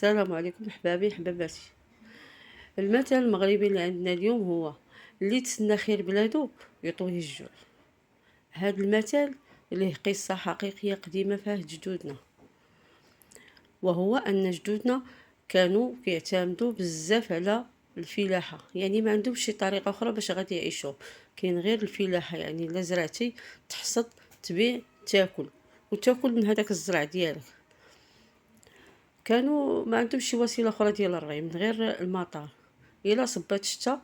السلام عليكم أحبابي حباباتي. المثل المغربي اللي عندنا اليوم هو اللي تسنى خير بلادو يطويه الجوع. هذا المثل ليه قصة حقيقية قديمة فيه جدودنا، وهو أن جدودنا كانوا كيعتمدوا بزاف على الفلاحة، يعني ما عندهمش شي طريقة أخرى باش غادي يعيشوا، كاين غير الفلاحة. يعني إلا زرعتي تحصد تبيع تاكل وتاكل من هذاك الزرع ديالك. كانوا ما عندهمش شي وسيله اخرى ديال الري من غير المطار. الا صبات الشتا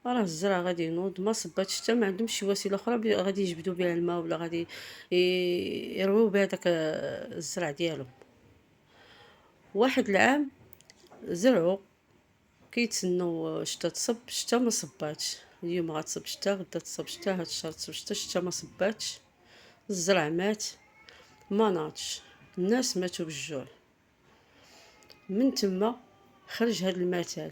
راه الزرع غادي ينوض، ما صبات الشتا ما عندهمش شي وسيله اخرى غادي يجبدوا بها الماء ولا غادي يرويو بها داك الزرع ديالهم. واحد العام زرعوا كيتسناو الشتا تصب، الشتا ما صباتش. اليوم غتصب الشتا، غدا تصب الشتا، هاد الشهر تصب الشتا، الشتا ما صباتش، الزرع مات ما ناضش، الناس ماتوا بالجوع. من تما خرج هذا المثل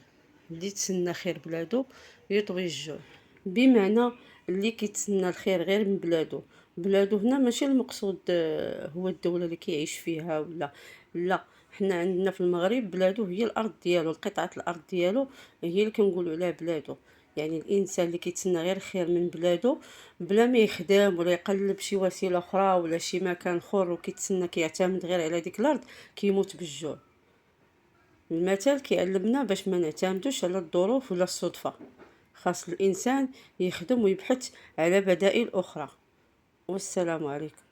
اللي تسنى خير بلادو يطوي الجوع، بمعنى اللي كيتسنى الخير غير من بلادو هنا ماشي المقصود هو الدولة اللي كيعيش فيها ولا لا. حنا عندنا في المغرب بلادو هي الارض ديالو، قطعة الارض ديالو هي اللي كنقولوا عليها بلادو. يعني الانسان اللي كيتسنى غير خير من بلادو بلا ما يخدم ولا يقلب شي وسيله اخرى ولا شي مكان اخر وكيتسنى كيعتمد غير على ديك الارض كيموت بالجوع. المثل كيعلمنا باش ما نعتمدوش على الظروف ولا الصدفة، خاص الإنسان يخدم ويبحث على بدائل أخرى. والسلام عليكم.